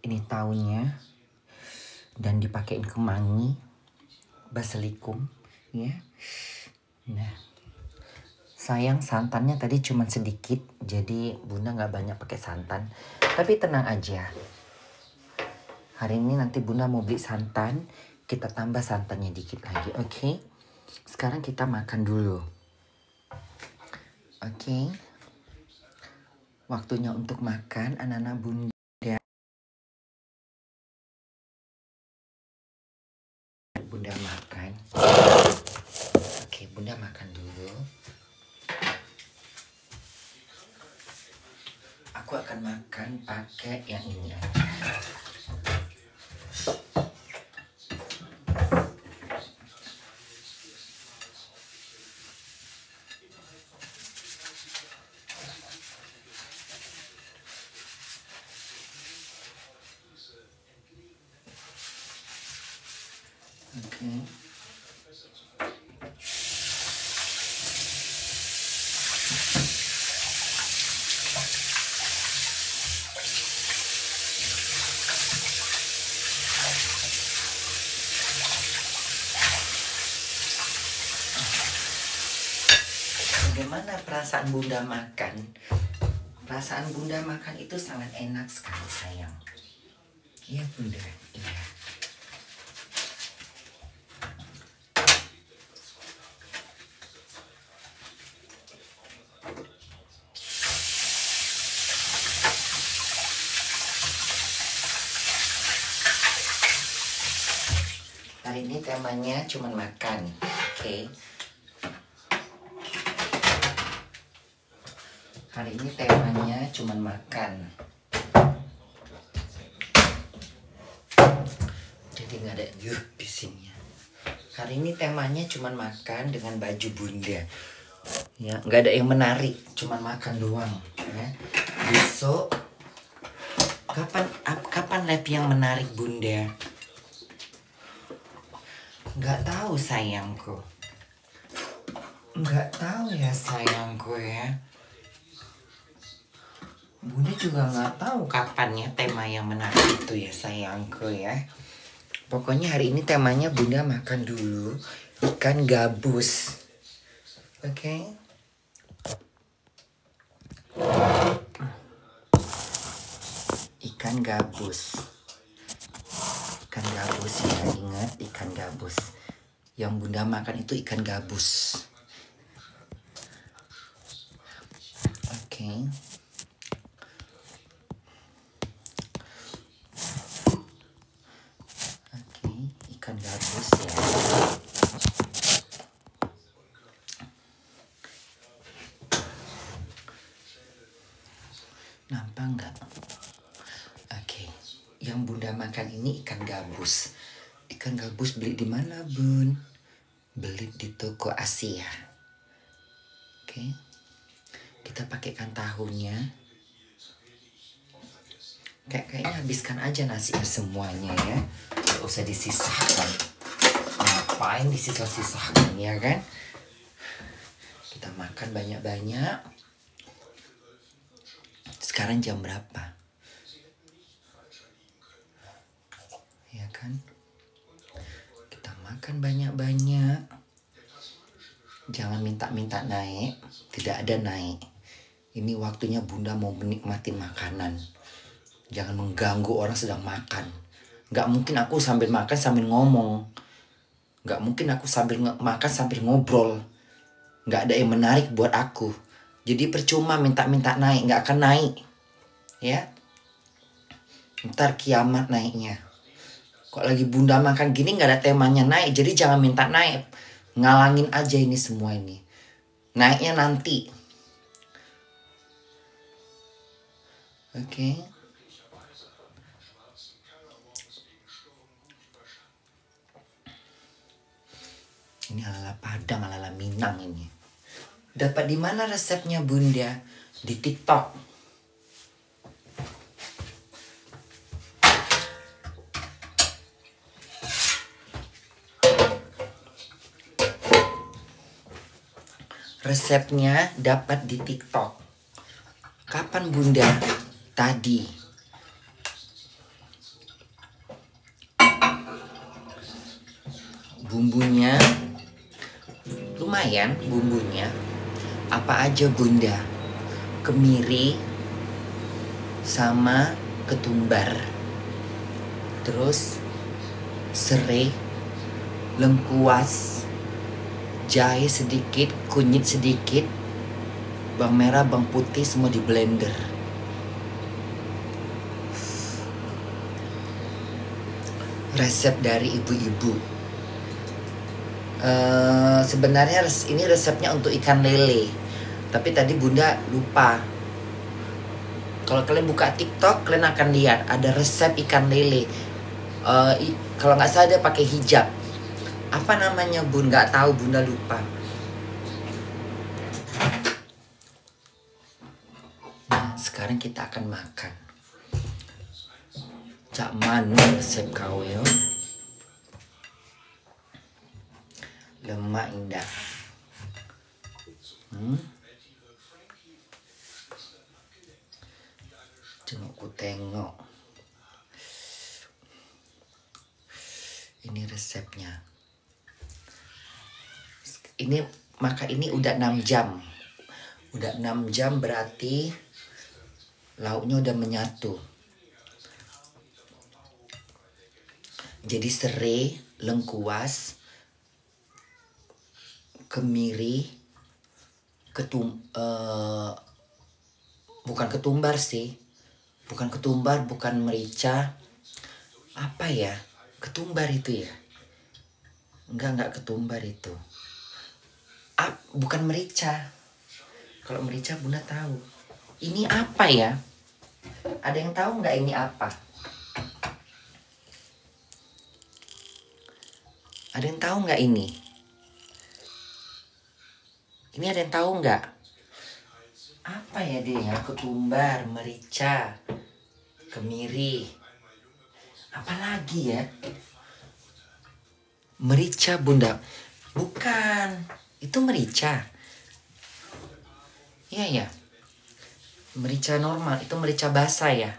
Ini taunya dan dipakein kemangi, basilikum, ya. Nah, sayang santannya tadi cuma sedikit, jadi Bunda nggak banyak pakai santan. Tapi tenang aja. Hari ini nanti Bunda mau beli santan, kita tambah santannya dikit lagi, oke? Sekarang kita makan dulu. Oke. Waktunya untuk makan, anak-anak Bunda. Bunda makan. Oke, Bunda makan dulu. Aku akan makan pakai yang ini aja. Oke. Bagaimana perasaan Bunda makan? Perasaan Bunda makan itu sangat enak sekali, sayang. Iya, Bunda. Iya. Hari ini temanya cuma makan, oke? Hari ini temanya cuma makan. Jadi nggak ada bisingnya. Hari ini temanya cuma makan dengan baju Bunda. Ya, nggak ada yang menarik, cuma makan doang. Ya. Besok kapan live yang menarik Bunda? Nggak tahu sayangku. Nggak tahu ya sayangku ya. Bunda juga nggak tahu kapannya tema yang menarik itu ya sayangku ya. Pokoknya hari ini temanya Bunda makan dulu ikan gabus. Oke. Ikan gabus. Ikan gabus ya, ingat ikan gabus. Yang Bunda makan itu ikan gabus. Oke. Oke, ikan gabus ya. Nampak nggak? Oke, yang Bunda makan ini ikan gabus. Ikan gabus beli di mana, Bun? Beli di toko Asia. Oke, kita pakaikan tahunya. Kayaknya habiskan aja nasinya semuanya ya. Gak usah disisahkan. Ngapain disisah-sisahkan ya kan? Kita makan banyak-banyak. Sekarang jam berapa? Ya kan? Kita makan banyak-banyak. Jangan minta-minta naik. Tidak ada naik. Ini waktunya Bunda mau menikmati makanan. Jangan mengganggu orang sedang makan. Gak mungkin aku sambil makan sambil ngomong. Gak mungkin aku sambil makan sambil ngobrol. Gak ada yang menarik buat aku. Jadi percuma minta-minta naik. Gak akan naik. Ya. Ntar kiamat naiknya. Kok lagi Bunda makan gini gak ada temanya naik. Jadi jangan minta naik. Ngalangin aja ini semua ini. Naiknya nanti. Oke. Ini ala Padang, ala Minang ini. Dapat di mana resepnya Bunda? Di TikTok. Resepnya dapat di TikTok. Kapan Bunda? Tadi. Bumbunya lumayan, bumbunya apa aja bunda? Kemiri sama ketumbar, terus serai, lengkuas, jahe sedikit, kunyit sedikit, bawang merah, bawang putih, semua di blender. Resep dari ibu-ibu. Sebenarnya ini resepnya untuk ikan lele, tapi tadi bunda lupa. Kalau kalian buka TikTok, kalian akan lihat ada resep ikan lele. Kalau nggak salah dia pakai hijab. Apa namanya bun? Nggak tahu, bunda lupa. Nah, sekarang kita akan makan. Cak manu resep kau ya. Lemak indah. Tengok ku tengok. Ini resepnya. Ini udah 6 jam. Udah 6 jam berarti lauknya udah menyatu. Jadi serai, lengkuas, kemiri, bukan ketumbar sih. Bukan ketumbar, bukan merica. Apa ya? Ketumbar itu ya? Enggak ketumbar itu. Bukan merica. Kalau merica bunda tahu. Ini apa ya? Ada yang tahu nggak ini apa? Ada yang tahu nggak ini? Ini ada yang tahu nggak? Apa ya dia? Ketumbar, merica, kemiri. Apa lagi ya? Merica bunda. Bukan. Itu merica. Iya ya. Merica normal. Itu merica basah ya.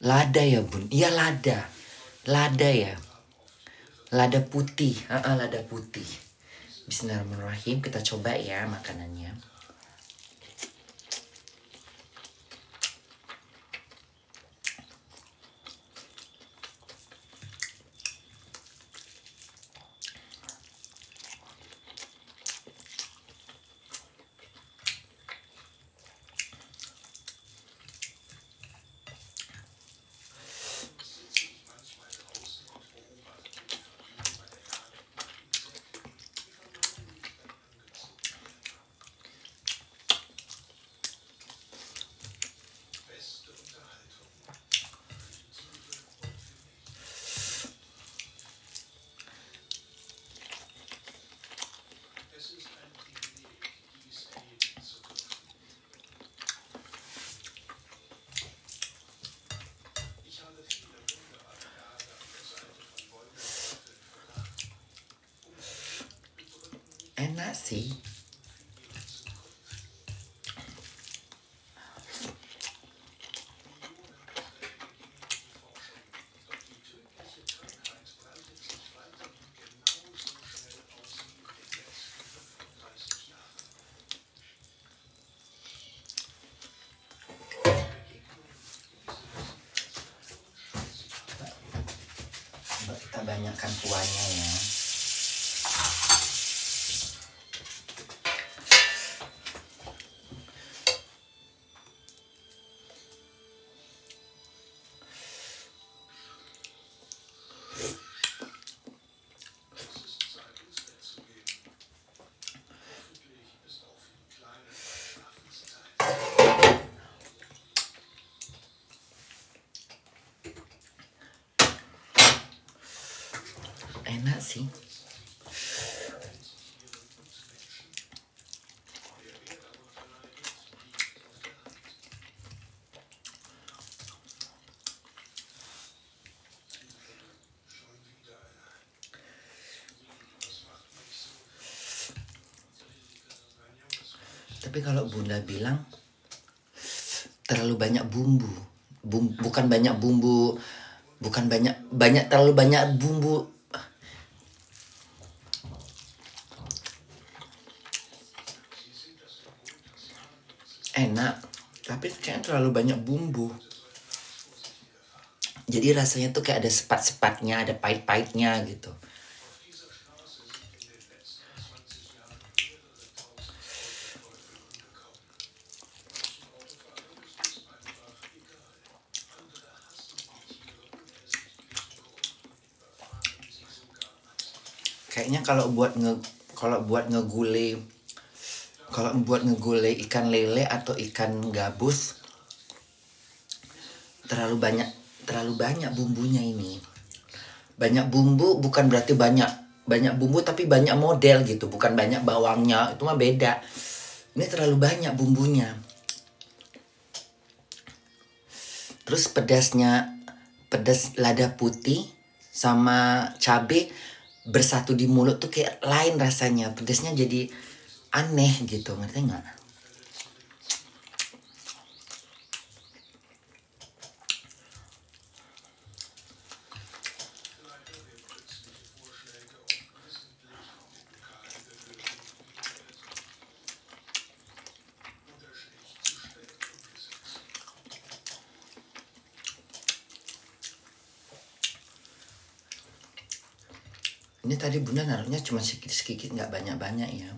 Lada ya bun. Iya lada. Lada ya. Lada putih. Lada putih. Bismillahirrahmanirrahim. Kita coba ya makanannya. Enak sih. Kita banyakkan kuahnya ya. Enak sih. Tapi kalau bunda bilang terlalu banyak bumbu, bukan banyak bumbu, bukan banyak terlalu banyak bumbu. enak, tapi kayaknya terlalu banyak bumbu. Jadi rasanya tuh kayak ada sepat-sepatnya, ada pahit-pahitnya gitu. Kayaknya kalau buat ngegulai ikan lele atau ikan gabus terlalu banyak bumbunya ini. Banyak bumbu bukan berarti banyak bumbu, tapi banyak model gitu, bukan banyak bawangnya, itu mah beda. Ini terlalu banyak bumbunya. Terus pedas lada putih sama cabe bersatu di mulut tuh kayak lain rasanya. Pedasnya jadi aneh gitu, ngerti nggak? Ini tadi bunda naruhnya cuma sedikit-sedikit, nggak banyak-banyak ya.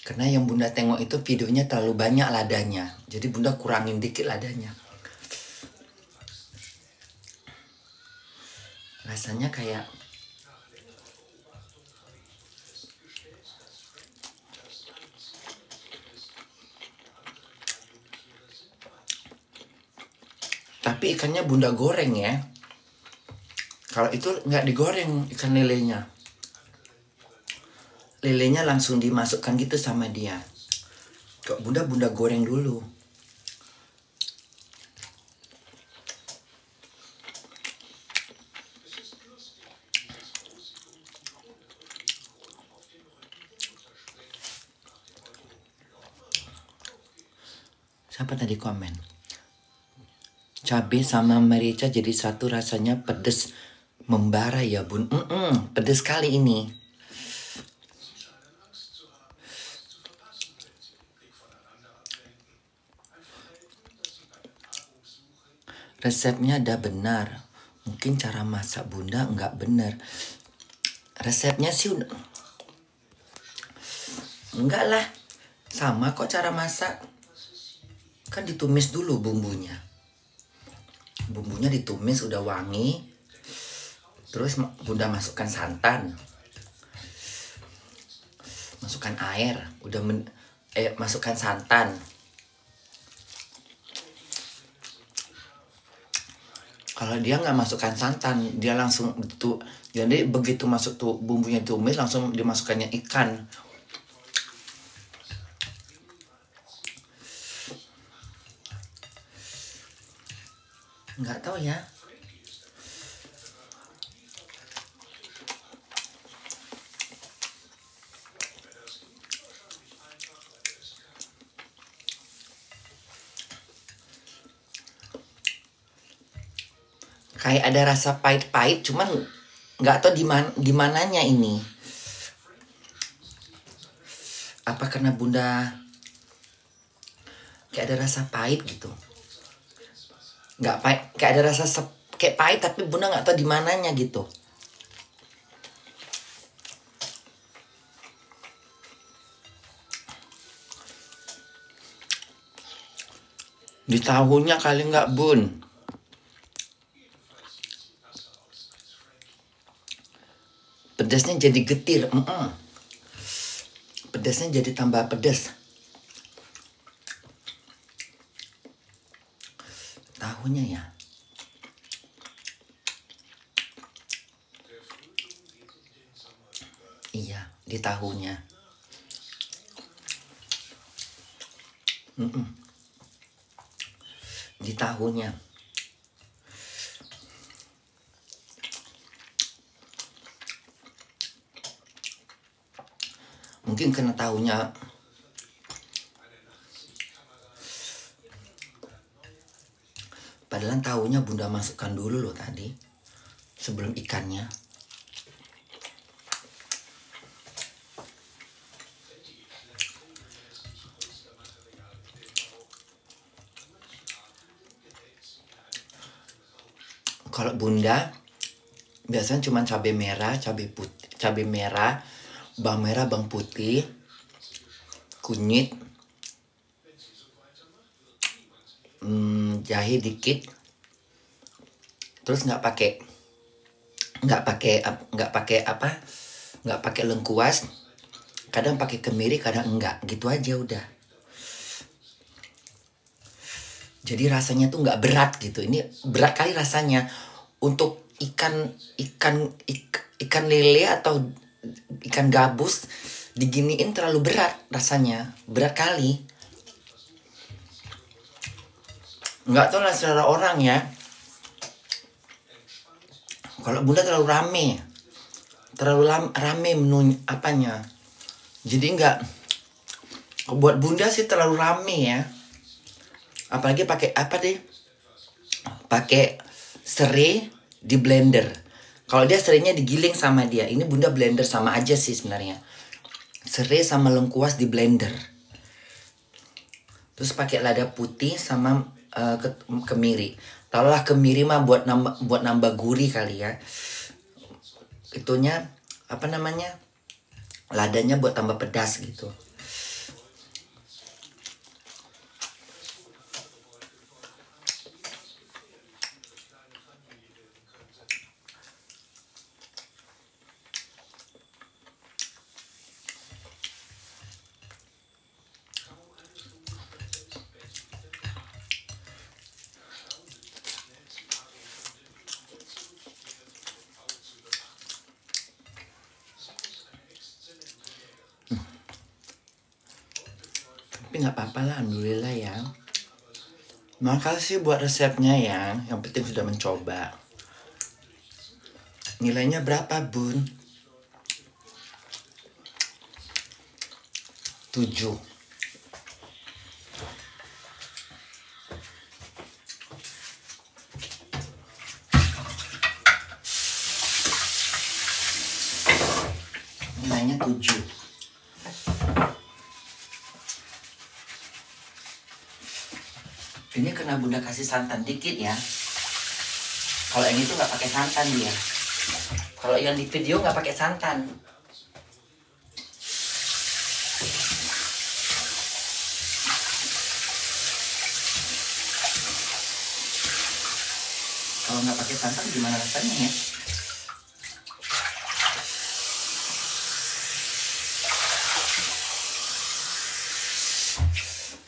Karena yang bunda tengok itu videonya terlalu banyak ladanya. Jadi bunda kurangin dikit ladanya. Rasanya kayak tapi ikannya bunda goreng ya. Kalau itu nggak digoreng ikan lelenya. Lelenya langsung dimasukkan gitu sama dia. Kok bunda goreng dulu. Siapa tadi komen? Cabai sama merica jadi satu, rasanya pedes membara ya bun. Pedes kali ini. Resepnya ada benar. Mungkin cara masak bunda nggak benar. Resepnya sih enggak lah. Sama kok cara masak. Kan ditumis dulu bumbunya. Bumbunya ditumis udah wangi. Terus bunda masukkan santan. Masukkan air. Masukkan santan. Kalau dia nggak masukkan santan, dia langsung tuh. Jadi begitu masuk tuh bumbunya tumis, langsung dimasukkannya ikan. Nggak tahu ya. Kayak ada rasa pahit-pahit, cuman nggak tahu di mananya ini. Apa karena bunda kayak ada rasa pahit gitu? Nggak pahit, kayak ada rasa kayak pahit, tapi bunda nggak tahu di mananya gitu. Di tahunya kali nggak bun? Pedasnya jadi getir. Pedasnya jadi tambah pedas. Tahunya ya. Iya, di tahunya. Di tahunya. Mungkin kena tahunya. Padahal tahunya bunda masukkan dulu loh tadi. Sebelum ikannya. Kalau bunda biasanya cuma cabai merah, cabai putih, cabai merah, bawang putih, kunyit, jahe dikit, terus nggak pakai lengkuas, kadang pakai kemiri, kadang enggak, gitu aja udah. Jadi rasanya tuh nggak berat gitu. Ini berat kali rasanya untuk ikan lele atau ikan gabus diginiin terlalu berat rasanya, berat kali. Nggak tahu lah selera orang ya. Kalau bunda terlalu rame menu apanya. Jadi nggak, buat bunda sih terlalu rame ya. Apalagi pakai pakai serai di blender. Kalau dia serainya digiling sama dia, ini bunda blender sama aja sih sebenarnya. Serai sama lengkuas di blender. Terus pakai lada putih sama kemiri. Taruhlah kemiri mah buat nambah gurih kali ya. Itunya ladanya buat tambah pedas gitu. Tapi nggak apa-apa lah, alhamdulillah ya. Makasih buat resepnya ya. Yang penting sudah mencoba. Nilainya berapa bun? 7. Nilainya 7. Ini kena bunda kasih santan dikit ya. Kalau yang itu nggak pakai santan dia. Kalau yang di video nggak pakai santan. Kalau nggak pakai santan gimana rasanya ya?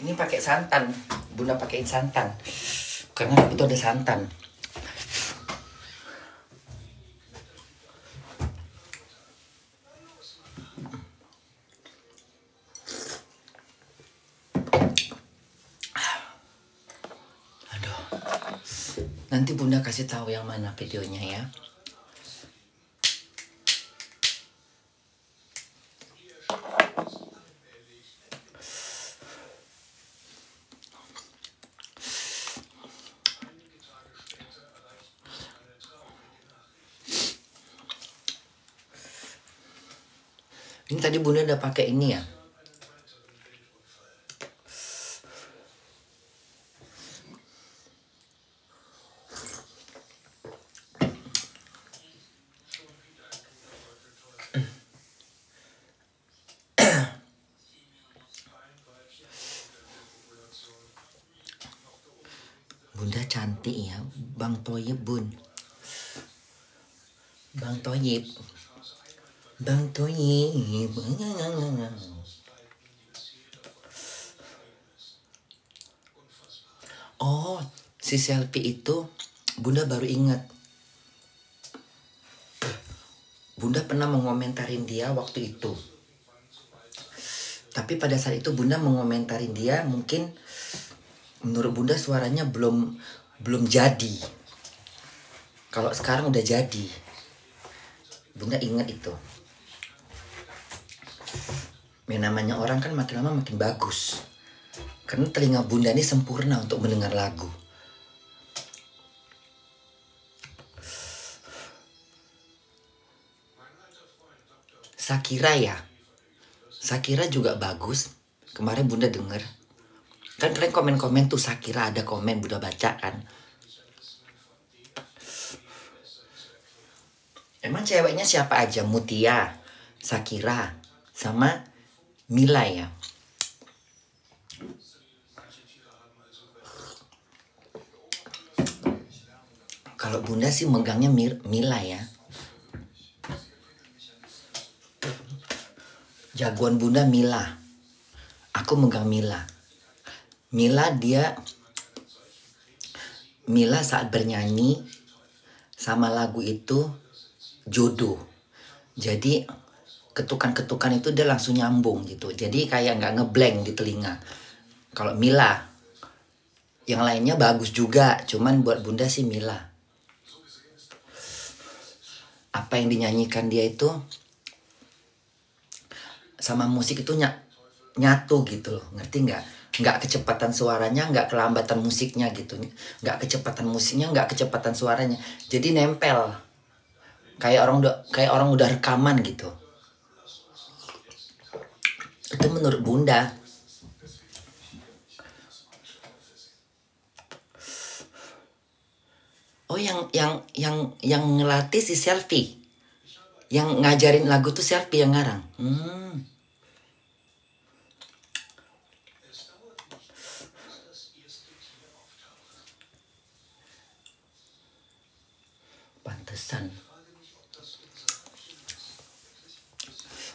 Ini pakai santan. Bunda pakein santan karena itu ada santan. Aduh, nanti bunda kasih tahu yang mana videonya ya. Ini tadi bunda udah pakai ini ya. Bunda cantik ya, Bang Toyib bun. Bang Toyib. Bang Toyib. Oh, si selfie itu bunda baru ingat. Bunda pernah mengomentarin dia waktu itu. Tapi pada saat itu bunda mengomentarin dia mungkin menurut bunda suaranya belum jadi. Kalau sekarang udah jadi. Bunda ingat itu. Yang namanya orang kan makin lama makin bagus. Karena telinga bunda ini sempurna untuk mendengar lagu. Shakira ya. Shakira juga bagus. Kemarin bunda denger. Kan kalian komen-komen tuh Shakira, ada komen bunda baca kan. Emang ceweknya siapa aja? Mutia, Shakira, sama Mila ya? Kalau bunda sih megangnya Mila ya. Jagoan bunda Mila. Aku megang Mila. Mila saat bernyanyi sama lagu itu jodoh. Jadi ketukan-ketukan itu dia langsung nyambung gitu. Jadi kayak nggak ngeblank di telinga. Kalau Mila, yang lainnya bagus juga. Cuman buat bunda sih Mila. Apa yang dinyanyikan dia itu sama musik itu nyatu gitu loh, ngerti nggak kecepatan suaranya, nggak kelambatan musiknya gitu, nggak kecepatan musiknya, nggak kecepatan suaranya, jadi nempel kayak orang udah rekaman gitu. Itu menurut bunda. Oh, yang ngelatih si Selfie, yang ngajarin lagu tuh Selfie yang ngarang. Pantesan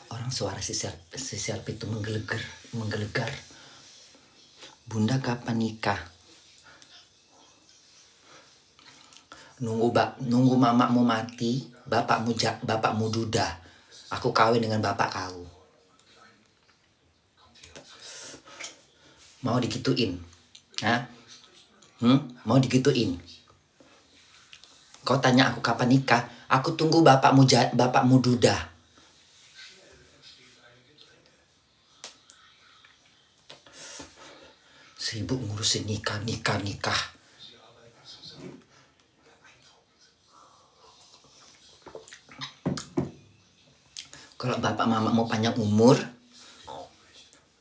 orang suara si Selfie itu menggelegar. Bunda kapan nikah? Nunggu mamamu mati, bapakmu duda. Aku kawin dengan bapak kau. Mau digituin? Hah? Mau digituin? Kau tanya aku kapan nikah? Aku tunggu bapakmu duda. Sibuk ngurusin nikah. Kalau bapak mama mau panjang umur,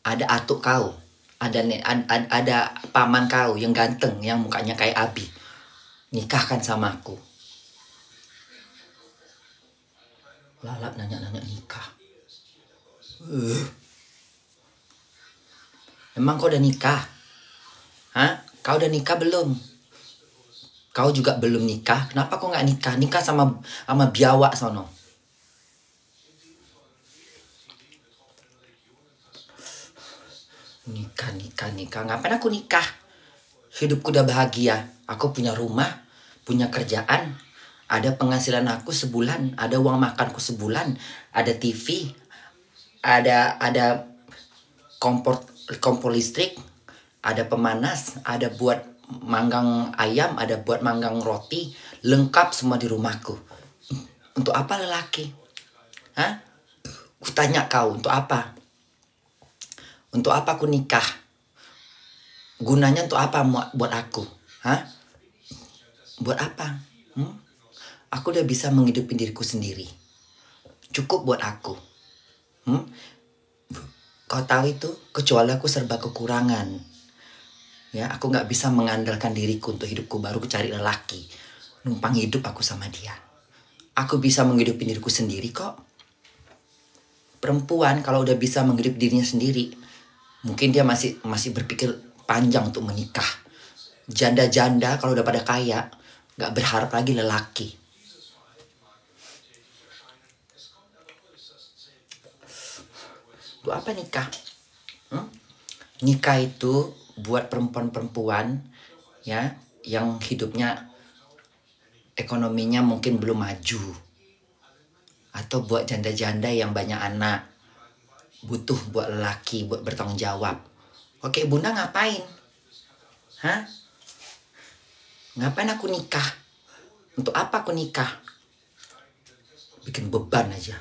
ada atuk kau, ada paman kau yang ganteng, yang mukanya kayak Abi, nikahkan sama aku. Lalap nanya nikah. Emang kau udah nikah? Hah? Kau udah nikah belum? Kau juga belum nikah. Kenapa kau nggak nikah? Nikah sama biawak sono. Nikah. Ngapain aku nikah? Hidupku udah bahagia. Aku punya rumah, punya kerjaan, ada penghasilan aku sebulan, ada uang makanku sebulan, ada TV, ada kompor listrik, ada pemanas, ada buat manggang ayam, ada buat manggang roti, lengkap semua di rumahku. Untuk apa lelaki? Hah? Kutanya kau, untuk apa? Untuk apa aku nikah? Gunanya untuk apa buat aku? Hah? Buat apa? Aku udah bisa menghidupi diriku sendiri. Cukup buat aku. Kau tahu itu, kecuali aku serba kekurangan. Ya, aku gak bisa mengandalkan diriku untuk hidupku, baru aku cari lelaki. Numpang hidup aku sama dia. Aku bisa menghidupi diriku sendiri kok. Perempuan kalau udah bisa menghidupi dirinya sendiri, mungkin dia masih berpikir panjang untuk menikah. Janda-janda kalau udah pada kaya, gak berharap lagi lelaki. Itu apa nikah? Nikah itu buat perempuan-perempuan ya, yang hidupnya ekonominya mungkin belum maju, atau buat janda-janda yang banyak anak, butuh buat lelaki, buat bertanggung jawab. Oke, bunda ngapain? Hah? Ngapain aku nikah? Untuk apa aku nikah? Bikin beban aja.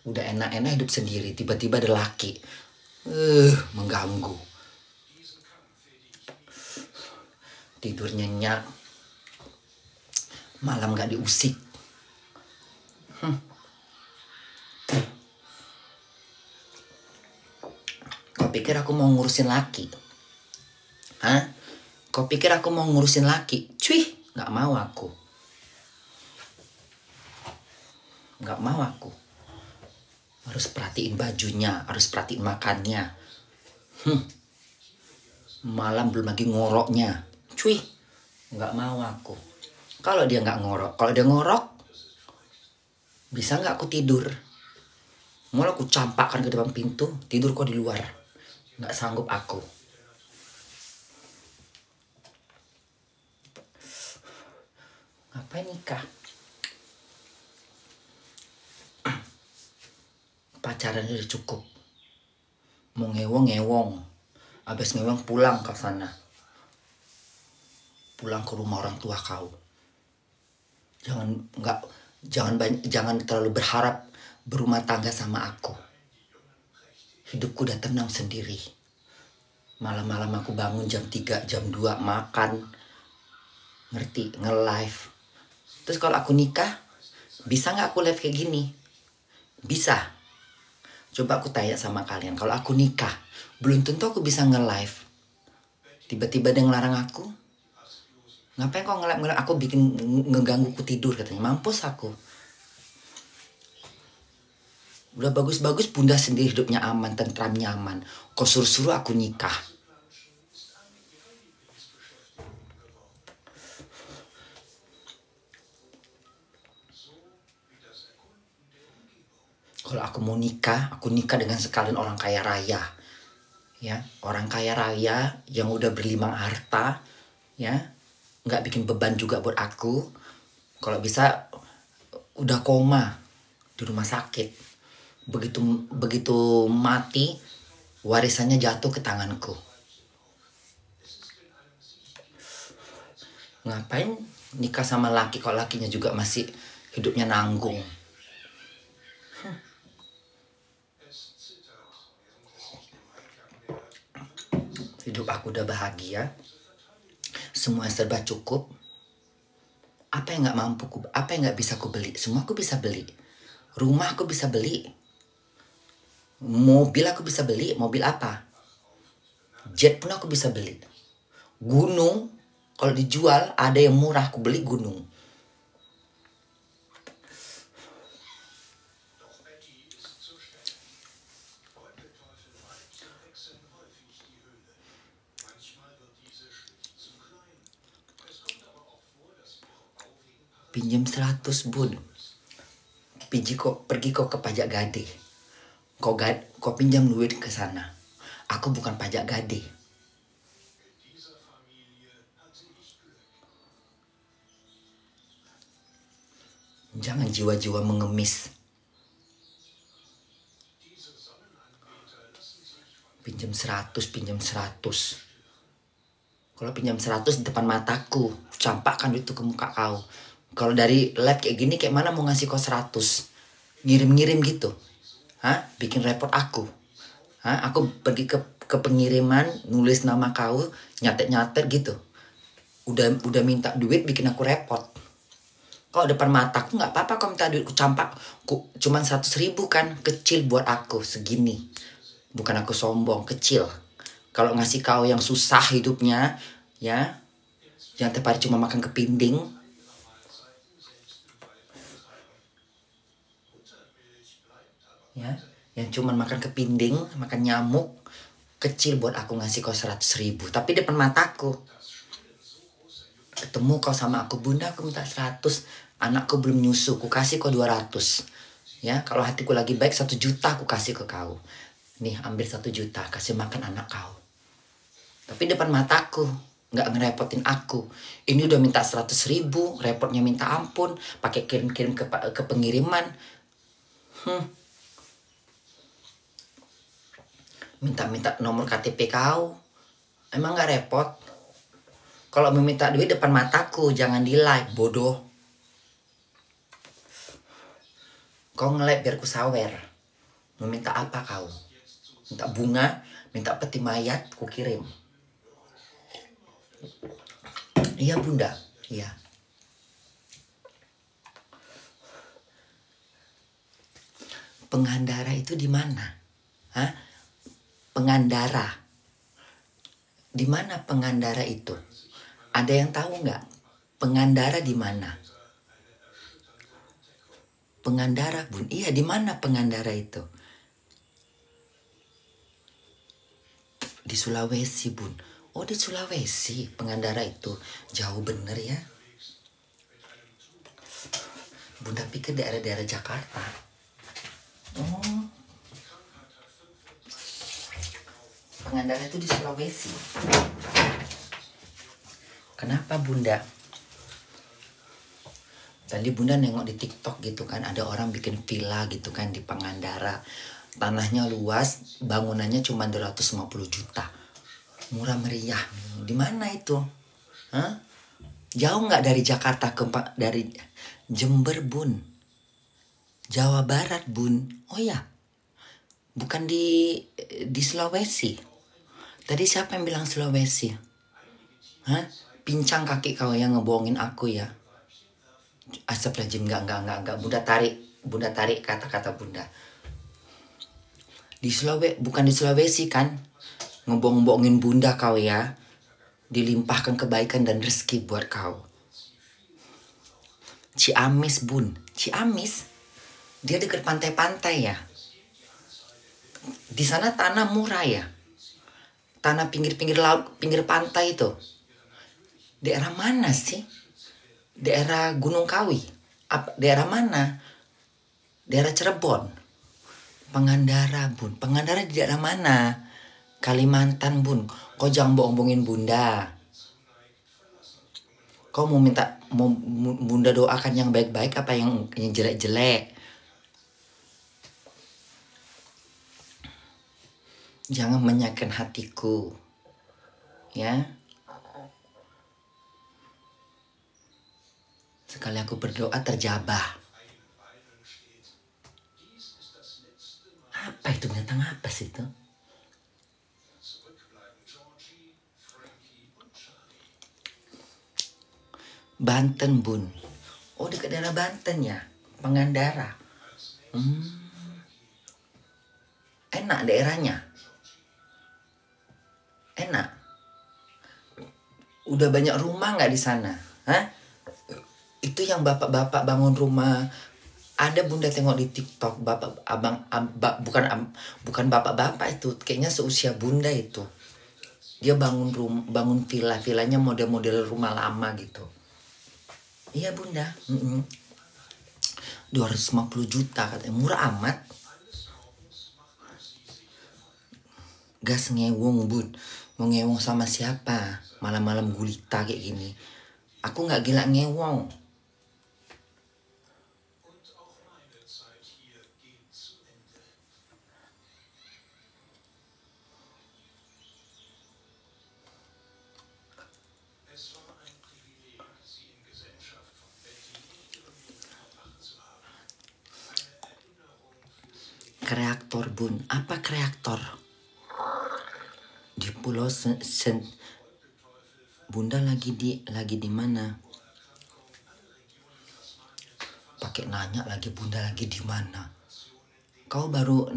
Udah enak-enak hidup sendiri, tiba-tiba ada laki. Mengganggu. Tidur nyenyak. Malam gak diusik. Kau pikir aku mau ngurusin laki? Hah? Kau pikir aku mau ngurusin laki? Cuy, gak mau aku. Nggak mau aku. Harus perhatiin bajunya, harus perhatiin makannya. Malam belum lagi ngoroknya. Cuy, nggak mau aku. Kalau dia nggak ngorok, kalau dia ngorok, bisa nggak aku tidur? Mulai aku campakkan ke depan pintu, tidur kok di luar. Nggak sanggup aku. Ngapain nikah? Pacaran udah cukup. Mau ngewong-ngewong. Abis ngewong pulang ke sana. Pulang ke rumah orang tua kau. Jangan terlalu berharap berumah tangga sama aku. Hidupku udah tenang sendiri. Malam-malam aku bangun jam 3, jam 2 makan. Ngerti, nge-live. Terus kalau aku nikah, bisa gak aku live kayak gini? Bisa. Coba aku tanya sama kalian, kalau aku nikah, belum tentu aku bisa nge-live. Tiba-tiba dia ngelarang aku. Ngapain kok nge-live? Aku bikin ngeganggu ku tidur katanya. Mampus aku. Udah bagus-bagus bunda sendiri hidupnya aman, tentram, nyaman. Kok suruh-suruh aku nikah? Kalau aku mau nikah, aku nikah dengan sekalian orang kaya raya. Ya, orang kaya raya yang udah berlimpah harta, ya, nggak bikin beban juga buat aku. Kalau bisa udah koma di rumah sakit. Begitu mati, warisannya jatuh ke tanganku. Ngapain nikah sama laki kalau lakinya juga masih hidupnya nanggung? Hidup aku udah bahagia, semua serba cukup. Apa yang nggak mampu, apa yang nggak bisa aku beli, semua aku bisa beli. Rumah aku bisa beli, mobil aku bisa beli. Mobil apa? Jet pun aku bisa beli. Gunung, kalau dijual ada yang murah, aku beli gunung. Pinjam 100 bun. Pergi kok ke pajak gade. Kau pinjam duit ke sana. Aku bukan pajak gade. Jangan jiwa-jiwa mengemis. Pinjam 100. Kalau pinjam 100 di depan mataku, campakkan itu ke muka kau. Kalau dari live kayak gini, kayak mana mau ngasih kau 100? Ngirim-ngirim gitu. Hah? Bikin repot aku. Hah? Aku pergi ke pengiriman, nulis nama kau, nyatet-nyatet gitu. Udah minta duit, bikin aku repot. Kalau depan mataku nggak apa-apa kau minta duit, ku campak. Cuman 100.000 kan, kecil buat aku, segini. Bukan aku sombong, kecil. Kalau ngasih kau yang susah hidupnya, ya, yang tiap hari cuma makan kepiting, ya, yang cuma makan kepiting, makan nyamuk, kecil buat aku ngasih kau 100.000. Tapi depan mataku, ketemu kau sama aku, bunda aku minta 100, anakku belum nyusu, ku kasih kau 200. Ya, kalau hatiku lagi baik 1 juta aku kasih ke kau. Nih, ambil 1 juta, kasih makan anak kau. Tapi depan mataku, nggak ngerepotin aku. Ini udah minta 100.000, repotnya minta ampun, pakai kirim-kirim ke pengiriman. Minta-minta nomor KTP kau. Emang nggak repot? Kalau meminta duit depan mataku, jangan di live, bodoh. Kau nge-live biar ku sawer. Meminta apa kau? Minta bunga, minta peti mayat, ku kirim. Iya bunda, iya. Pengandara itu di mana? Hah? Pengandara. Di mana Pengandara itu? Ada yang tahu nggak? Pengandara di mana? Pengandaran, Bun. Iya, di mana Pengandaran itu? Di Sulawesi, Bun. Oh, di Sulawesi Pengandaran itu. Jauh bener ya. Bunda pikir daerah-daerah Jakarta. Oh. Pengandaran itu di Sulawesi. Kenapa Bunda? Tadi Bunda nengok di TikTok gitu kan, ada orang bikin villa gitu kan di Pangandaran. Tanahnya luas, bangunannya cuma 250 juta. Murah meriah. Di mana itu? Hah? Jauh nggak dari Jakarta dari Jember, Bun? Jawa Barat, Bun. Oh ya. Bukan di Sulawesi. Tadi siapa yang bilang Sulawesi? Hah? Pincang kaki kau yang ngebohongin aku ya. Astagfirullahaladzim, enggak. Bunda tarik kata-kata Bunda. Bukan di Sulawesi kan? Ngebohong-bohongin Bunda kau ya. Dilimpahkan kebaikan dan rezeki buat kau. Ciamis, Bun. Ciamis. Dia dekat pantai-pantai ya. Di sana tanah murah ya. Tanah pinggir-pinggir laut, pinggir pantai itu. Daerah mana sih? Daerah Gunung Kawi. Daerah mana? Daerah Cirebon. Pangandaran, Bun. Pangandaran di daerah mana? Kalimantan, Bun. Kau jangan bohong-bohongin Bunda. Kau mau Bunda doakan yang baik-baik apa yang jelek-jelek? Jangan menyakitkan hatiku. Ya. Sekali aku berdoa terjabah. Apa itu, binatang apa sih itu? Banten, Bun. Oh, dekat daerah Banten ya. Pangandaran. Enak daerahnya. Enak. Udah banyak rumah nggak di sana? Hah? Itu yang bapak-bapak bangun rumah. Ada Bunda tengok di TikTok, bukan bapak-bapak itu, kayaknya seusia Bunda itu. Dia bangun villanya model-model rumah lama gitu. Iya Bunda. 250 juta katanya, murah amat. Gas ngewong, Bun. Mau ngewong sama siapa? Malam-malam gulita kayak gini. Aku nggak gila ngewong. Kreator, Bun. Apa kreator? Di Pulau Bunda lagi di mana? Pakai nanya lagi Bunda lagi di mana? Kau baru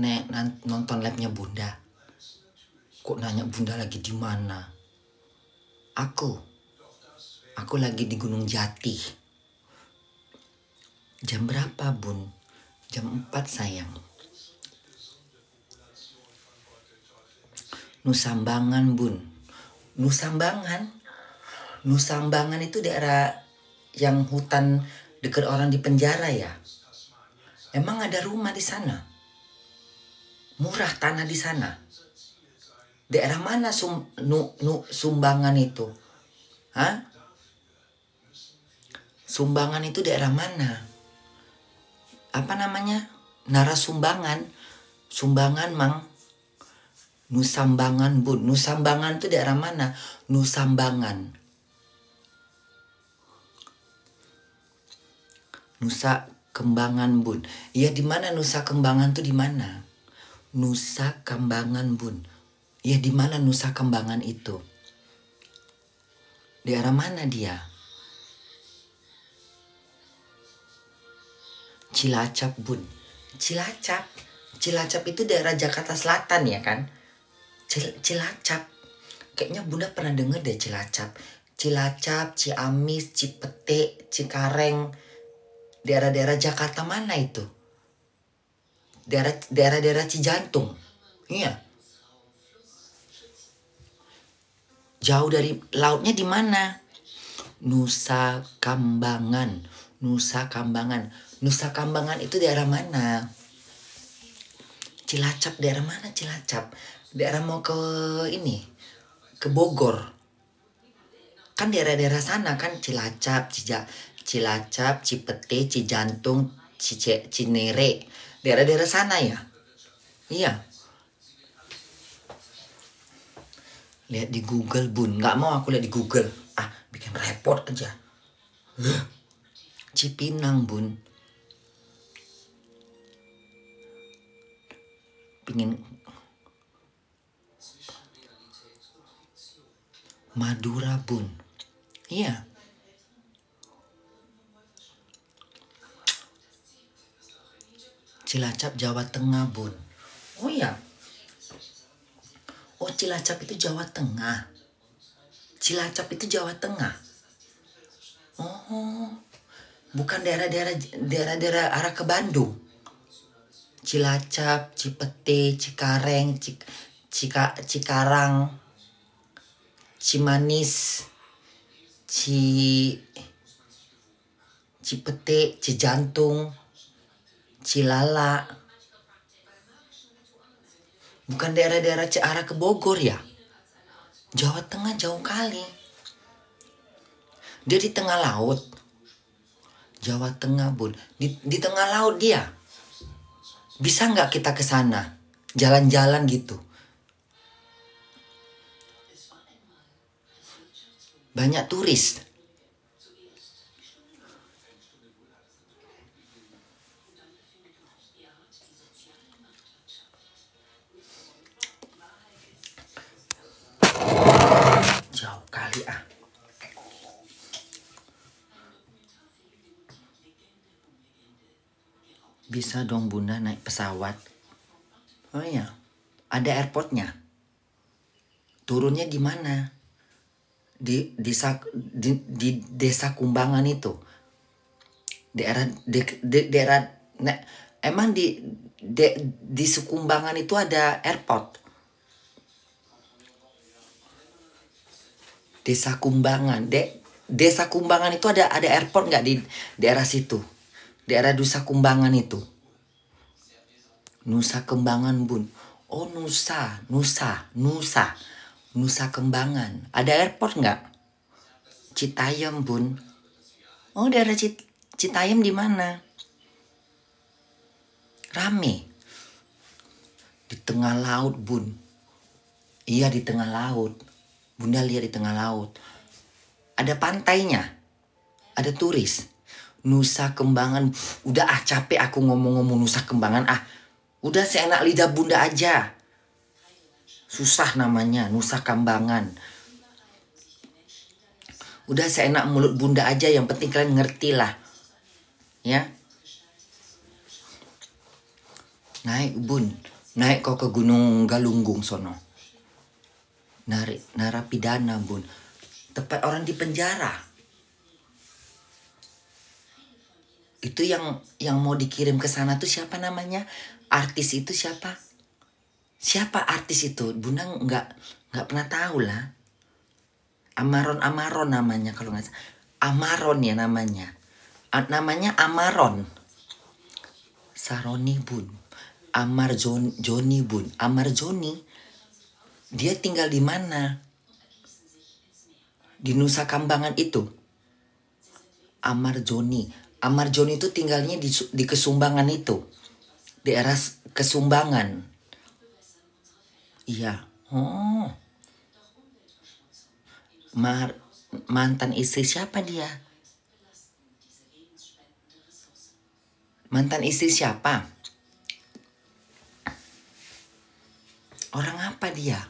nonton live-nya Bunda. Kok nanya Bunda lagi di mana? Aku lagi di Gunung Jati. Jam berapa, Bun? Jam 4 sayang. Nusambangan, Bun. Nusambangan itu daerah yang hutan dekat orang di penjara ya. Emang ada rumah di sana? Murah tanah di sana. Daerah mana Sumbangan itu? Hah? Sumbangan itu daerah mana? Apa namanya? Narasumbangan. Sumbangan, Mang. Nusambangan, Bun. Nusambangan itu daerah mana? Nusambangan. Nusa Kembangan, Bun. Iya, di mana Nusa Kembangan itu di mana? Nusa Kambangan, Bun. Iya, di mana Nusa Kembangan itu? Daerah mana dia? Cilacap, Bun. Cilacap itu daerah Jakarta Selatan ya kan? Cilacap. Kayaknya Bunda pernah denger deh Cilacap. Cilacap, Ciamis, Cipete, Cikareng. Daerah-daerah Jakarta mana itu? Daerah-daerah Cijantung. Iya. Jauh dari lautnya di mana? Nusa Kambangan. Nusa Kambangan. Nusa Kambangan itu daerah mana? Cilacap, daerah mana Cilacap? Daerah mau ke ini, ke Bogor. Kan daerah-daerah sana kan Cilacap, Cilacap, Cipete, Cijantung, Cinere. Daerah-daerah sana ya? Iya. Lihat di Google bun, nggak mau aku lihat di Google. Ah, bikin repot aja. Cipinang bun. Pingin Madura bun. Iya. Cilacap Jawa Tengah bun. Oh iya. Oh Cilacap itu Jawa Tengah. Cilacap itu Jawa Tengah. Oh, bukan daerah-daerah arah ke Bandung. Cilacap, Cipete, Cikareng, Cikarang, Cimanis, Cipete, Cijantung, Cilala. Bukan daerah-daerah arah ke Bogor ya? Jawa Tengah jauh kali. Dia di tengah laut. Jawa Tengah bun. Di tengah laut dia. Bisa nggak kita ke sana? Jalan-jalan gitu. Banyak turis. Jauh kali ah. Bisa dong bunda naik pesawat. Oh iya, ada airportnya. Turunnya di mana? Di desa Kumbangan itu. Daerah emang di Sukumbangan itu ada airport. Desa Kumbangan, Desa Kumbangan itu ada airport nggak di daerah situ? Daerah Nusa Kumbangan itu. Nusa Kembangan bun. Oh Nusa Kembangan. Ada airport nggak? Citayam bun. Oh daerah Citayam di mana? Rame. Di tengah laut bun. Iya di tengah laut. Bunda lihat di tengah laut. Ada pantainya. Ada turis. Nusa Kembangan. Udah ah capek aku ngomong-ngomong Nusa Kembangan ah. Udah seenak lidah bunda aja. Susah namanya Nusa Kambangan. Udah seenak mulut bunda aja. Yang penting kalian ngerti lah. Ya. Naik bun. Naik kau ke Gunung Galunggung sono. Narapidana bun. Tempat orang di penjara. Itu yang mau dikirim ke sana tuh siapa namanya? Artis itu siapa? Siapa artis itu? Bunda nggak pernah tahu lah. Amaron namanya kalau nggak salah. Amaron ya namanya. Namanya Amaron. Saroni bun. Joni bun. Amar Joni. Dia tinggal di mana? Di Nusa Kambangan itu. Amar Joni itu tinggalnya di Kesumbangan itu. Daerah Kesumbangan. Iya. Oh. Mantan istri siapa dia? Mantan istri siapa? Orang apa dia?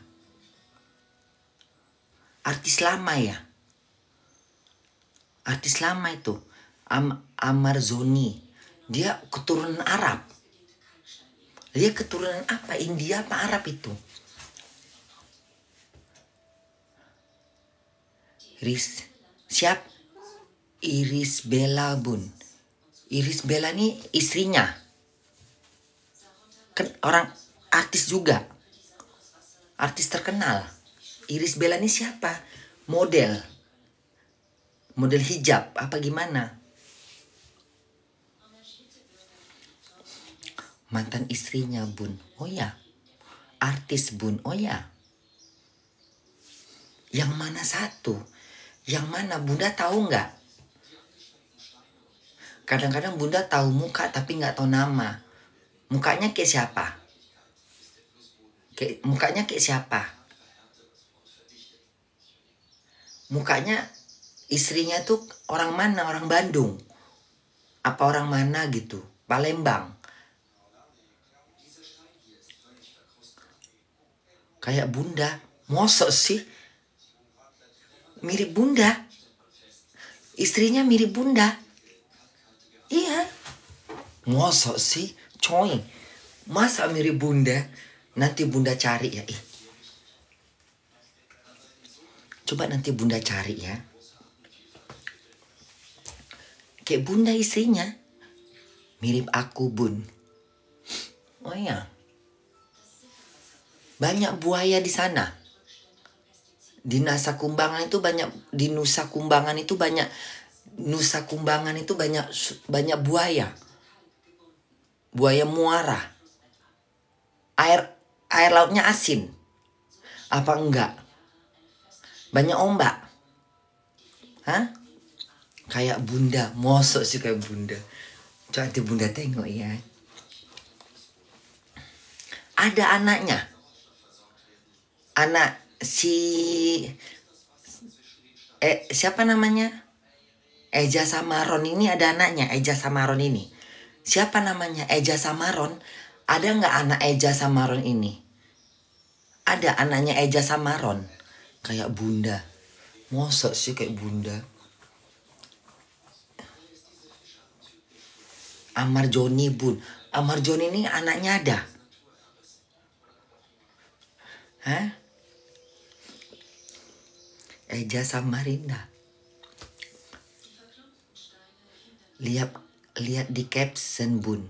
Artis lama ya? Artis lama itu. Amar Joni. Dia keturunan Arab. Dia keturunan apa? India apa Arab itu? Iris Bella bun. Irish Bella nih istrinya. Kan orang artis juga. Artis terkenal. Irish Bella nih siapa? Model. Model hijab apa gimana? Mantan istrinya Bun. Oh ya. Artis Bun. Oh ya. Yang mana satu? Yang mana? Bunda tahu nggak? Kadang-kadang Bunda tahu muka tapi nggak tahu nama. Mukanya kayak siapa? Mukanya kayak siapa? Mukanya istrinya tuh orang mana? Orang Bandung? Apa orang mana gitu? Palembang? Kayak Bunda. Mosok sih? Mirip Bunda. Istrinya mirip Bunda. Iya. Mosok sih? Coy. Masa mirip Bunda? Nanti Bunda cari ya. Coba nanti Bunda cari ya. Kayak Bunda istrinya. Mirip aku Bun. Oh iya. Banyak buaya di sana. Di Nusa Kumbangan itu banyak. Di Nusa Kumbangan itu banyak. Nusa Kumbangan itu banyak buaya. Buaya muara. Air lautnya asin. Apa enggak? Banyak ombak. Hah? Kayak Bunda. Mosok sih kayak Bunda. Coba nanti Bunda tengok ya. Ada anaknya. Anak siapa namanya? Eja Samaron ini ada anaknya. Eja Samaron ini. Siapa namanya? Eja Samaron. Ada nggak anak Eja Samaron ini? Ada anaknya Eja Samaron. Kayak Bunda. Mosok sih kayak Bunda. Amar Joni Bun. Amar Joni ini anaknya ada. Hah? Eja Samarinda. Lihat di caption Bun.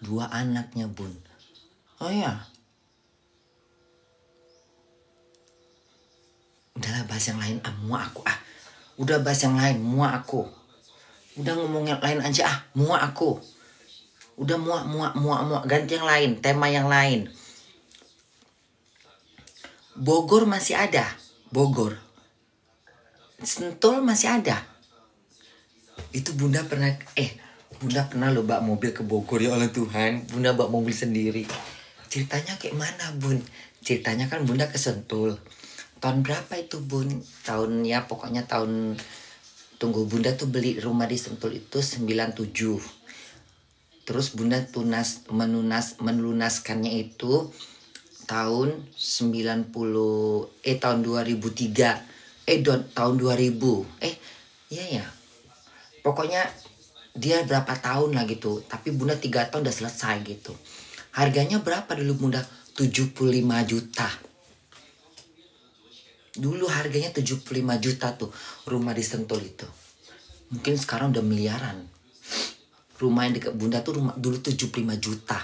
2 anaknya Bun. Oh ya. Udahlah bahas yang lain. Muak aku. Udah bahas yang lain. Muak aku. Udah ngomong yang lain aja. Muak aku. Udah muak. Ganti yang lain. Tema yang lain. Bogor masih ada. Bogor. Sentul masih ada. Itu Bunda pernah loh bawa mobil ke Bogor ya Allah Tuhan. Bunda bawa mobil sendiri. Ceritanya kayak mana Bun? Ceritanya kan Bunda ke Sentul. Tahun berapa itu Bun? Pokoknya tahun. Tunggu, Bunda tuh beli rumah di Sentul itu 97. Terus Bunda melunaskannya itu tahun 2003. Tahun 2000. Iya ya. Pokoknya dia berapa tahun lah gitu. Tapi Bunda 3 tahun udah selesai gitu. Harganya berapa dulu Bunda? 75 juta. Dulu harganya 75 juta tuh rumah di Sentul itu. Mungkin sekarang udah miliaran. Rumah yang dekat Bunda tuh dulu 75 juta.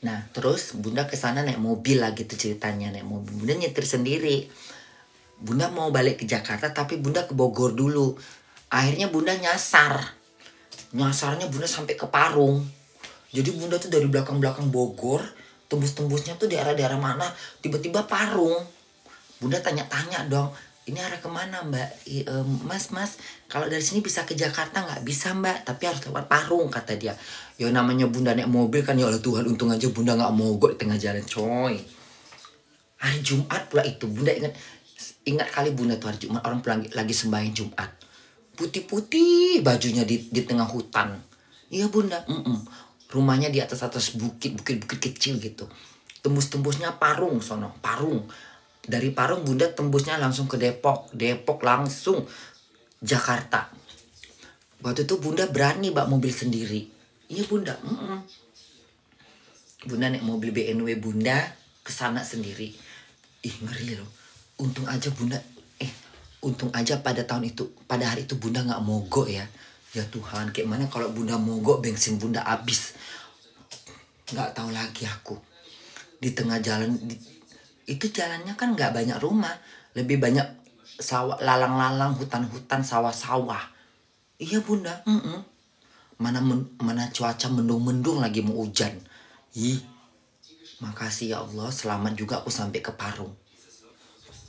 Nah terus Bunda kesana naik mobil lah gitu ceritanya. Naik mobil. Bunda nyetir sendiri. Bunda mau balik ke Jakarta tapi Bunda ke Bogor dulu. Akhirnya Bunda nyasar. Nyasarnya Bunda sampai ke Parung. Jadi Bunda tuh dari belakang-belakang Bogor, tembus-tembusnya tuh di daerah mana, tiba-tiba Parung. Bunda tanya-tanya dong, ini arah kemana Mbak? Mas, kalau dari sini bisa ke Jakarta nggak? Bisa Mbak, tapi harus lewat Parung kata dia. Ya namanya Bunda naik mobil kan, ya Allah Tuhan, untung aja Bunda nggak mogok di tengah jalan coy. Hari Jumat pula itu, Bunda ingat kali Bunda tuh hari Jumat orang pulang lagi sembahyang Jumat. Putih-putih bajunya di tengah hutan. Iya Bunda, rumahnya di atas bukit kecil gitu. Tembus-tembusnya Parung sono, Parung. Dari Parung Bunda tembusnya langsung ke Depok langsung Jakarta. Waktu itu Bunda berani bawa mobil sendiri. Iya Bunda, Bunda naik mobil BMW Bunda kesana sendiri. Ngeri loh. Untung aja Bunda, Untung aja pada hari itu bunda nggak mogok ya. Ya Tuhan, kayak mana kalau bunda mogok bensin bunda habis. Nggak tahu lagi aku. Di tengah jalan, itu jalannya kan nggak banyak rumah. Lebih banyak sawah, lalang-lalang, hutan-hutan, sawah-sawah. Iya bunda, mana cuaca mendung-mendung lagi mau hujan. Ih, makasih ya Allah, selamat juga aku sampai ke Parung.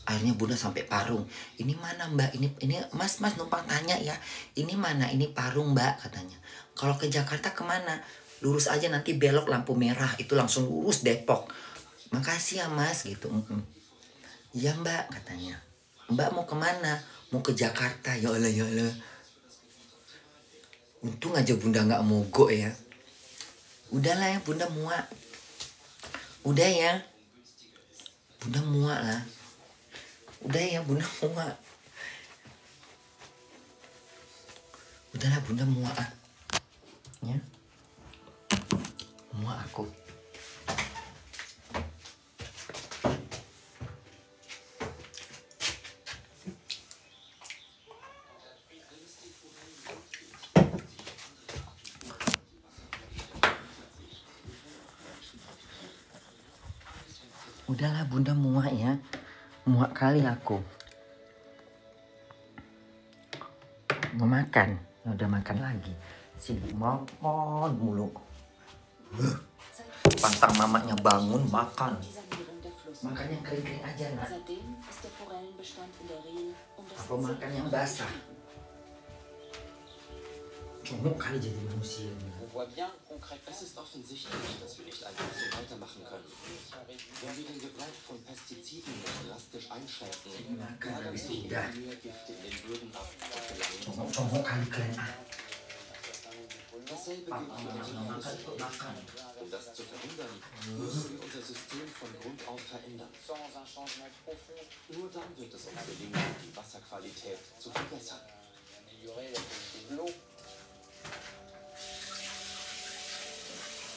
Akhirnya bunda sampai Parung. Ini mana mbak? Ini mas numpang tanya ya. Ini mana? Ini Parung mbak katanya. Kalau ke Jakarta kemana? Lurus aja nanti belok lampu merah. Itu langsung lurus Depok. Makasih ya mas gitu. Iya mbak katanya. Mbak mau kemana? Mau ke Jakarta. Ya Allah ya Allah. Untung aja bunda nggak mogok ya. Udahlah ya bunda muak. Udah ya. Bunda muak lah. Udah ya bunda muak. Udahlah bunda muak ya. Muak aku. Udahlah bunda muak ya. Muak kali aku. Mau makan. Ya udah makan lagi. Sibuk makan mulu. Pantang mamanya bangun makan. Makan yang kering-kering aja nak. Apa makan yang basah? Cuma kali jadi manusia. Es ist offensichtlich, dass wir nicht einfach so weitermachen können. Wenn wir den Gebrauch von Pestiziden drastisch einschränken, lagern sich immer mehr Gifte in den Böden ab und gelangen ins Umwelt. Dasselbe gilt für unsere Flüsse. Um das zu verhindern, müssen wir unser System von Grund auf verändern. Nur dann wird es uns gelingen, die Wasserqualität zu verbessern.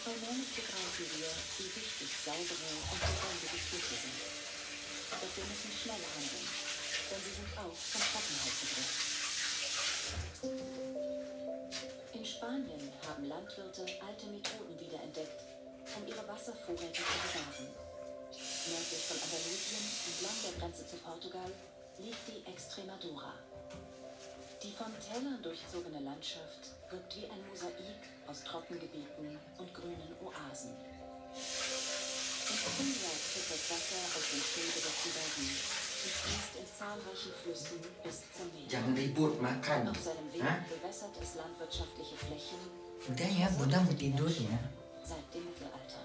Allmählich begreifen wir, wie wichtig saubere und lebendige Flüsse sind. Doch wir müssen schneller handeln, denn sie sind auch von Trockenheit bedroht. In Spanien haben Landwirte alte Methoden wiederentdeckt, um ihre Wasservorräte zu bewahren. Nördlich von Andalusien, entlang der Grenze zu Portugal, liegt die Extremadura. Die von Tälern durchzogene Landschaft wirkt wie ein Mosaik aus Trockengebieten und grünen Oasen. Im Frühjahr tritt das Wasser aus den schneebedeckten Bergen und fließt in zahlreichen Flüssen bis zum Meer. Jangan ribut makan. Auf seinem Weg bewässert es landwirtschaftliche Flächen. Udah ya bunda mau tidur ya. Seit dem Mittelalter.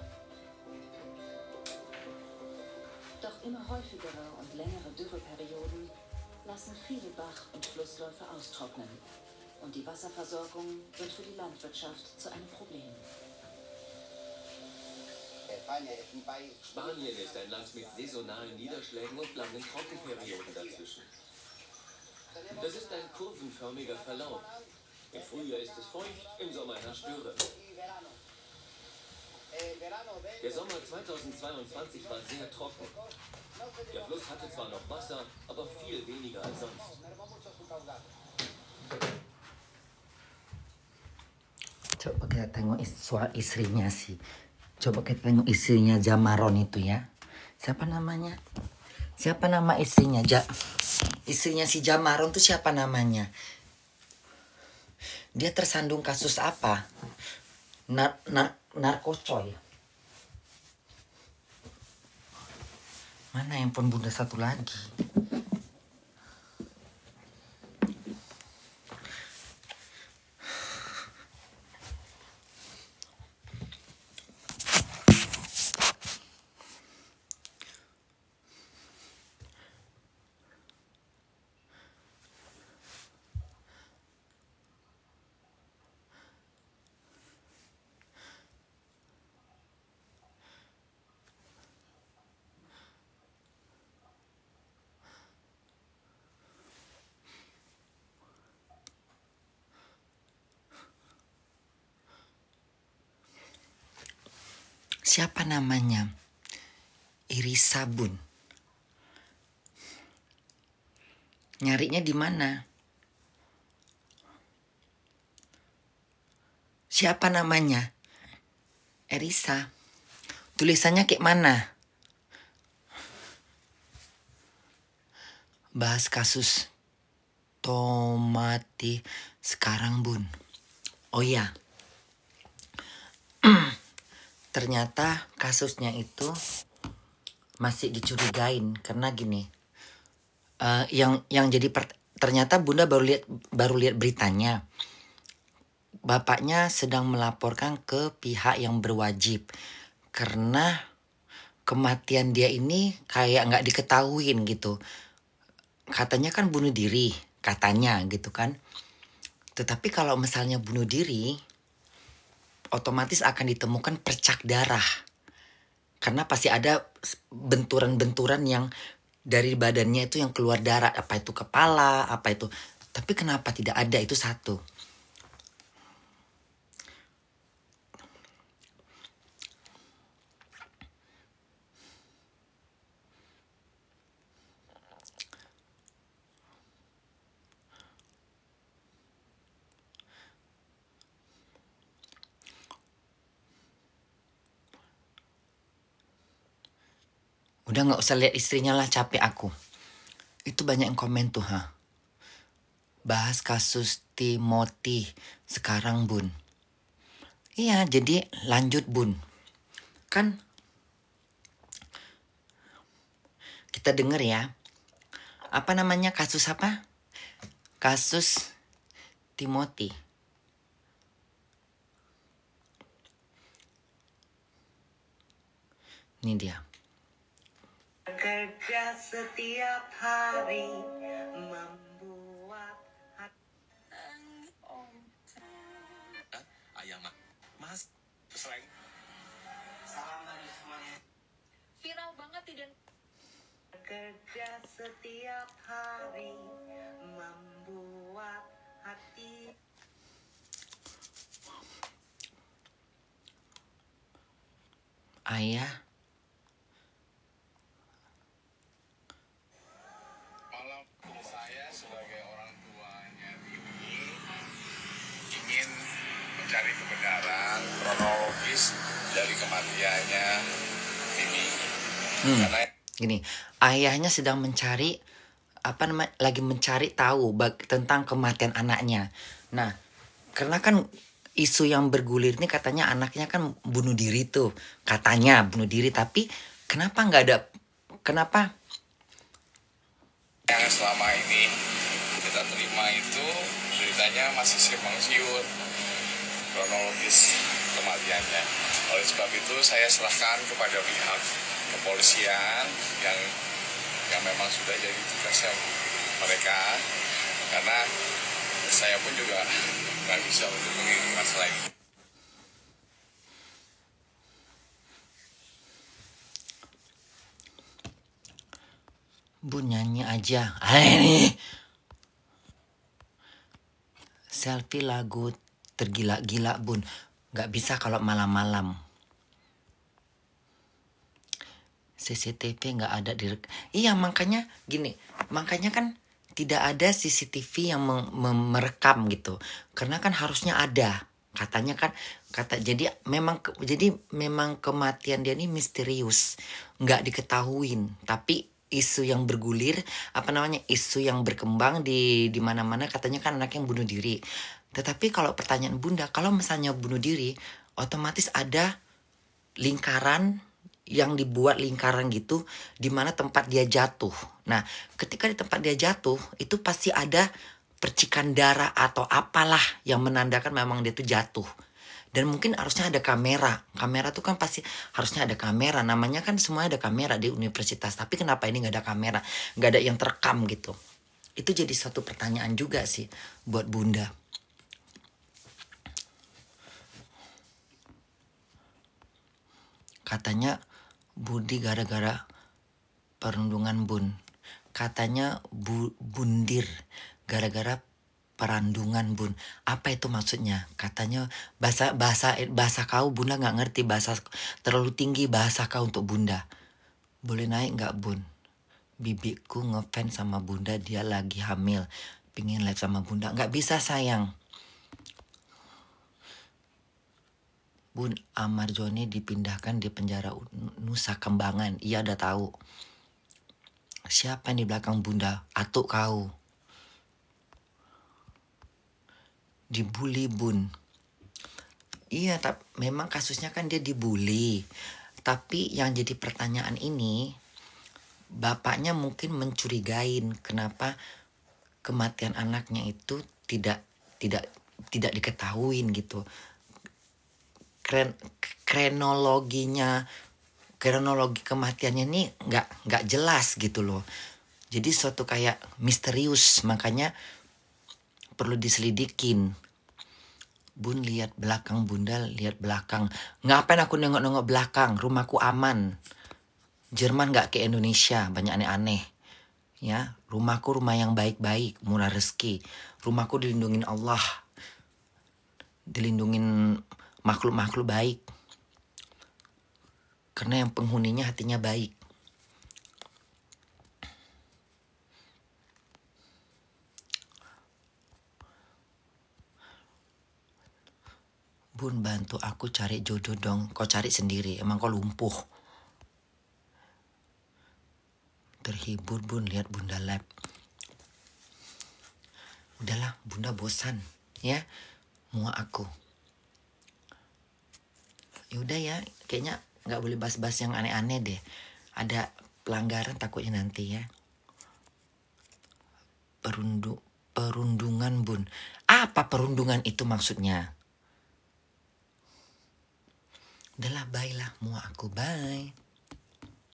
Doch immer häufigere und längere Dürreperioden lassen viele Bach- und Flussläufe austrocknen. Und die Wasserversorgung wird für die Landwirtschaft zu einem Problem. Spanien ist ein Land mit saisonalen Niederschlägen und langen Trockenperioden dazwischen. Das ist ein kurvenförmiger Verlauf. Im Frühjahr ist es feucht, im Sommer herrscht Dürre. Der Sommer 2022 war sehr trocken. Der Fluss hatte zwar noch Wasser, aber viel weniger als sonst. Coba kita tengok istrinya sih. Coba kita tengok istrinya Jamaron itu ya. Siapa namanya? Siapa nama istrinya? Istrinya si Jamaron tuh siapa namanya? Dia tersandung kasus apa? Narkocoy. Mana handphone bunda satu lagi? Siapa namanya? Iris Sabun. Nyarinya di mana? Siapa namanya? Erisa. Tulisannya kayak mana? Bahas kasus Tomati sekarang, Bun. Oh iya. Ternyata kasusnya itu masih dicurigain karena gini. Yang jadi ternyata Bunda baru lihat beritanya. Bapaknya sedang melaporkan ke pihak yang berwajib karena kematian dia ini kayak nggak diketahuin gitu. Katanya kan bunuh diri, katanya gitu kan. Tetapi kalau misalnya bunuh diri, otomatis akan ditemukan percak darah. Karena pasti ada benturan-benturan yang dari badannya itu yang keluar darah. Apa itu kepala, apa itu. Tapi kenapa tidak ada, itu satu. Udah gak usah lihat istrinya lah, capek aku. Itu banyak yang komen tuh, bahas kasus Timothy sekarang, Bun. Iya, jadi lanjut, Bun. Kan kita denger ya. Apa namanya, kasus apa? Kasus Timothy. Ini dia. Kerja setiap hari membuat ayam mas selain Viral banget tidak? Kerja setiap hari membuat hati. Ayah. Saya sebagai orang tuanya Timi ingin mencari kebenaran kronologis dari kematiannya Timi. Karena Gini, ayahnya sedang mencari lagi mencari tahu tentang kematian anaknya. Nah, karena kan isu yang bergulir ini katanya anaknya kan bunuh diri tuh, katanya bunuh diri, tapi kenapa nggak ada, kenapa? yang selama ini kita terima itu beritanya masih simpang siur kronologis kematiannya. Oleh sebab itu saya serahkan kepada pihak kepolisian yang memang sudah jadi tugasnya mereka, karena saya pun juga nggak bisa untuk mengikuti masalah ini. Bun, nyanyi aja. Ini selfie lagu tergila-gila, Bun. Gak bisa kalau malam-malam. CCTV gak ada Iya, makanya gini. Makanya kan tidak ada CCTV yang merekam gitu. Karena kan harusnya ada. Katanya kan jadi memang kematian dia ini misterius. Gak diketahuin. Tapi isu yang bergulir, isu yang berkembang di mana-mana katanya kan anak yang bunuh diri. Tetapi kalau pertanyaan Bunda, kalau misalnya bunuh diri, otomatis ada lingkaran yang dibuat lingkaran gitu di mana tempat dia jatuh. Nah, ketika di tempat dia jatuh, itu pasti ada percikan darah atau apalah yang menandakan memang dia tuh jatuh. Dan mungkin harusnya ada kamera. Kamera tuh kan pasti harusnya ada kamera. Namanya kan semua ada kamera di universitas. Tapi kenapa ini gak ada kamera? Gak ada yang terekam gitu. Itu jadi suatu pertanyaan juga sih buat Bunda. Katanya Budi gara-gara perundungan, Bun. Katanya bundir gara-gara perandungan, Bun. Apa itu maksudnya? Katanya bahasa kau Bunda nggak ngerti, bahasa terlalu tinggi bahasa kau untuk Bunda. Boleh naik nggak, Bun? Bibiku ngefans sama bunda, dia lagi hamil, pingin live sama bunda. Nggak bisa sayang. Bun, Amar Joni dipindahkan di penjara Nusa Kambangan. Iya udah tahu. Siapa yang di belakang bunda? Atuk kau. Dibully bun. Iya, memang kasusnya kan dia dibully. Tapi yang jadi pertanyaan ini, bapaknya mungkin mencurigain kenapa kematian anaknya itu tidak diketahuin gitu. Kronologi kematiannya ini nggak jelas gitu loh. Jadi suatu kayak misterius, makanya perlu diselidikin. Bun, lihat belakang bunda, lihat belakang. Ngapain aku nengok-nengok belakang? Rumahku aman. Jerman nggak ke Indonesia, banyak aneh-aneh. Ya, rumahku rumah yang baik-baik, murah rezeki. Rumahku dilindungin Allah, dilindungin makhluk-makhluk baik. Karena yang penghuninya hatinya baik. Bun, bantu aku cari jodoh dong. Kau cari sendiri, emang kau lumpuh. Terhibur bun, lihat bunda live. Udahlah, bunda bosan ya, muak aku. Yaudah ya, kayaknya nggak boleh bahas-bahas yang aneh-aneh deh. Ada pelanggaran takutnya nanti ya. Perundungan bun. Apa perundungan itu maksudnya? Udahlah, bye lah, muak aku, bye.